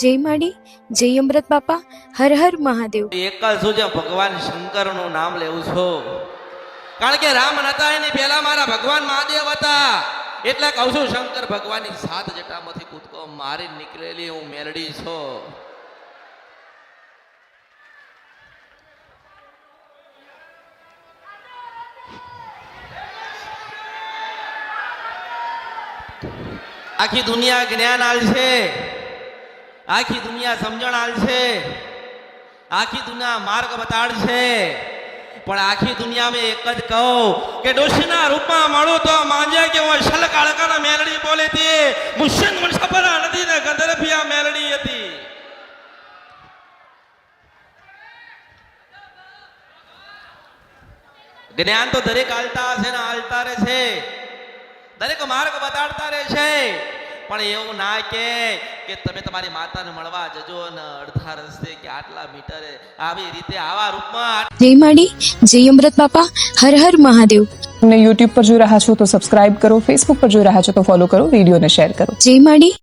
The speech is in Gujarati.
જય માડી, જય અમૃત બાપા, હર હર મહાદેવ. એકલ છું જે ભગવાન શંકરનું નામ લેવું છું, કારણ કે રામ નતા એની પહેલા મારા ભગવાન મહાદેવ હતા. એટલે કહું છું શંકર ભગવાનની 7 જટામાંથી કૂદકો મારી નીકળેલી હું મેલડી છું. આખી દુનિયા જ્ઞાન આલશે, આખી દુનિયા સમજણ આલશે, આખી દુનિયા માર્ગ બતાડશે, પણ આખી દુનિયામાં એક જ કહું કે ડોશીના રૂપમાં મળું તો માંજે કે હું શલક અળકાના મેલડી બોલી હતી. મુશ્ચિન મુસાફરા નદી ને ગંધર્ભિયા મેલડી હતી. જ્ઞાન તો દરેક આલતા હશે ને આલતા રહે છે, દરેક માર્ગ બતાડતા રહે છે, પણ એવું ના કે તમે તમારી માતાને મળવા જજો ને અડધા રસ્તે કે આટલા મીટરે આવી રીતે આવા રૂપમાં. જય માડી, જય અમૃત બાપા, હર હર મહાદેવ. તમને યુટ્યુબ પર જોઈ રહ્યા છો તો સબસ્ક્રાઇબ કરો, ફેસબુક પર જોઈ રહ્યા છો તો ફોલો કરો, વિડીયોને શેર કરો. જય માડી.